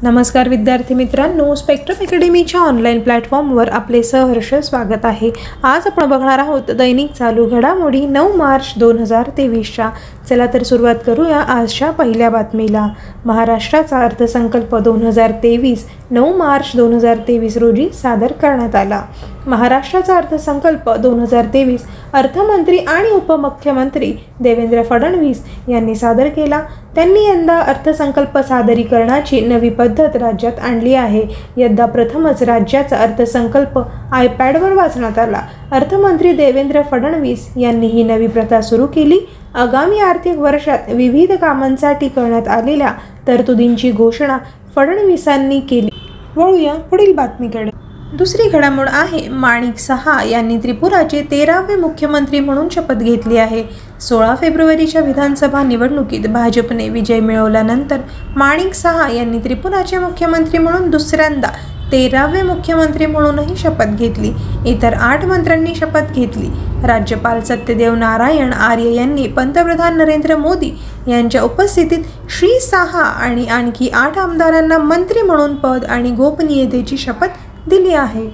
नमस्कार विद्यार्थी मित्रांनो, स्पेक्ट्रम अकॅडमीच्या ऑनलाईन प्लॅटफॉर्मवर आपले सहर्ष स्वागत आहे। आज आपण बघणार आहोत दैनिक चालू घडामोडी 9 मार्च 2023च्या। चला तर सुरुवात करूया आजच्या पहिल्या बातमीला। महाराष्ट्राचा अर्थसंकल्प 2023 9 मार्च 2023 रोजी सादर करण्यात आला। महाराष्ट्राचा अर्थसंकल्प 2023 अर्थमंत्री आणि उपमुख्यमंत्री देवेंद्र फडणवीस यांनी सादर केला। त्यांनी यंदा अर्थसंकल्प सादरीकरणाची नवी पद्धत राज्यात आणली आहे। यंदा प्रथमच राज्याचा अर्थसंकल्प आयपॅडवर वाचण्यात आला। अर्थमंत्री देवेंद्र फडणवीस यांनी ही नवी प्रथा सुरू केली। आगामी आर्थिक वर्षात विविध कामांसाठी करण्यात आलेल्या तरतुदींची घोषणा फडणवीसांनी केली। वळूया पुढील बातमीकडे। दुसरी घडामोड आहे, माणिक सहा यांनी त्रिपुराचे 13वे मुख्यमंत्री म्हणून शपथ घेतली आहे। 16 फेब्रुवारीच्या विधानसभा निवडणुकीत भाजपने विजय मिळवल्यानंतर माणिक सहा यांनी त्रिपुराचे मुख्यमंत्री म्हणून दुसऱ्यांदा 13वे मुख्यमंत्री म्हणूनही शपथ घेतली। इतर 8 मंत्र्यांनी शपथ घेतली। राज्यपाल सत्यदेव नारायण आर्य यांनी पंतप्रधान नरेंद्र मोदी यांच्या उपस्थितीत श्री साहा आणि आणखी 8 आमदारांना मंत्री म्हणून पद आणि गोपनीयतेची शपथ दिली आहे।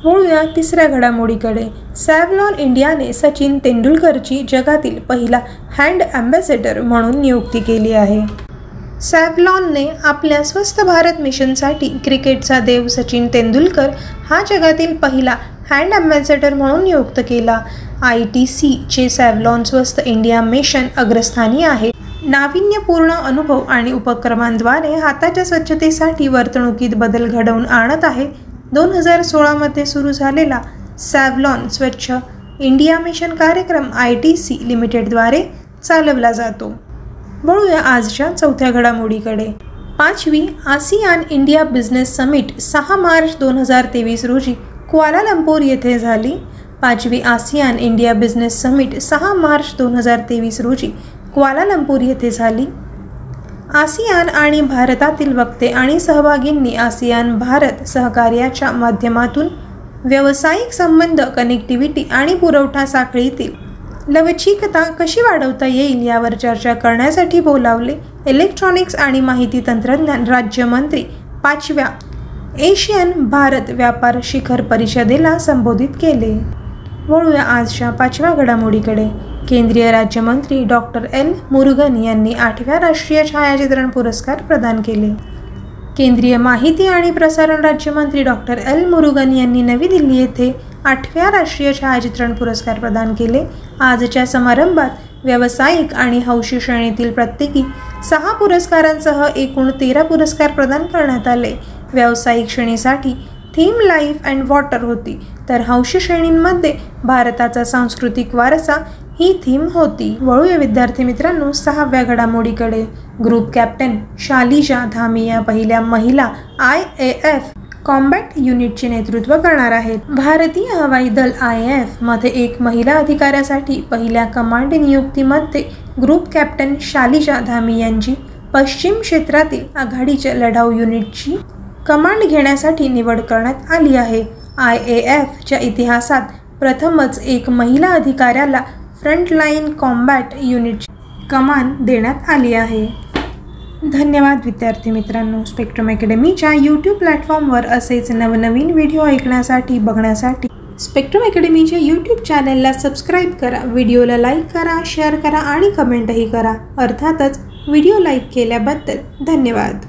वळूया तिसऱ्या घडामोडीकडे। सॅव्हलॉन इंडियाने सचिन तेंडुलकरची जगातील पहिला हँड ॲम्बॅसेडर म्हणून नियुक्ती केली आहे। सॅव्हलॉनने आपल्या स्वस्थ भारत मिशनसाठी क्रिकेटचा देव सचिन तेंडुलकर हा जगातील पहिला हँड ॲम्बॅसेडर म्हणून नियुक्त केला। ITCचे सॅव्हलॉन स्वस्थ इंडिया मिशन अग्रस्थानी आहे। नाविन्यपूर्ण अनुभव आणि उपक्रमांद्वारे हाताच्या स्वच्छतेसाठी वर्तणुकीत बदल घडवून आणत आहे। 2016 मध्ये सुरू झालेला सॅव्हलॉन स्वच्छ इंडिया मिशन कार्यक्रम ITC लिमिटेडद्वारे चालवला जातो। वळूया आजच्या चौथ्या घडामोडीकडे। 5वी ASEAN India business summit 6 March 2023 रोजी क्वालालंपूर येथे झाली। 5वी ASEAN India business summit 6 March 2023 रोजी क्वालालंपूर येथे झाली। आसियान आणि भारतातील वक्ते आणि सहभागींनी आसियान भारत सहकार्याच्या माध्यमातून व्यावसायिक संबंध, कनेक्टिव्हिटी आणि पुरवठा साखळीतील लवचिकता कशी वाढवता येईल यावर चर्चा करण्यासाठी बोलावले। इलेक्ट्रॉनिक्स आणि माहिती तंत्रज्ञान राज्यमंत्री 5व्या एशियन भारत व्यापार शिखर परिषदेला संबोधित केले। वळूया आजच्या 5व्या घडामोडीकडे। केंद्रीय राज्यमंत्री डॉक्टर एल मुरुगन यांनी 8व्या राष्ट्रीय छायाचित्रण पुरस्कार प्रदान केले। केंद्रीय माहिती आणि प्रसारण राज्यमंत्री डॉक्टर एल मुरुगन यांनी नवी दिल्ली येथे 8व्या राष्ट्रीय छायाचित्रण पुरस्कार प्रदान केले। आजच्या समारंभात व्यावसायिक आणि हौशी श्रेणीतील प्रत्येकी 6 पुरस्कारांसह एकूण 13 पुरस्कार प्रदान करण्यात आले। व्यावसायिक श्रेणीसाठी थीम लाईफ अँड वॉटर होती, तर हौशी श्रेणींमध्ये भारताचा सांस्कृतिक वारसा ही थीम होती। वळूया विद्यार्थी मित्रांनो 6व्या घडामोडीकडे। ग्रुप कॅप्टन शालिजा धामिया पहिल्या महिला IAF कॉम्बॅट युनिटचे नेतृत्व करणार आहेत। भारतीय हवाई दल IAF मध्ये एक महिला अधिकाऱ्यासाठी पहिल्या कमांड नियुक्तीमध्ये ग्रुप कॅप्टन शालिजा धामिया यांची पश्चिम क्षेत्रातील आघाडीच्या लढाऊ युनिटची कमांड घेण्यासाठी निवड करण्यात आली आहे। IAFच्या इतिहासात प्रथमच एक महिला अधिकाऱ्याला फ्रंटलाईन कॉम्बॅट युनिटची कमान देण्यात आली आहे। धन्यवाद विद्यार्थी मित्रांनो, स्पेक्ट्रम अकॅडमीच्या YouTube प्लॅटफॉर्मवर असेच नवनवीन व्हिडिओ ऐकण्यासाठी बघण्यासाठी स्पेक्ट्रम अकॅडमीच्या YouTube चॅनलला सबस्क्राईब करा, व्हिडिओला लाईक करा, शेअर करा आणि कमेंटही करा। अर्थातच व्हिडिओ लाईक केल्याबद्दल धन्यवाद।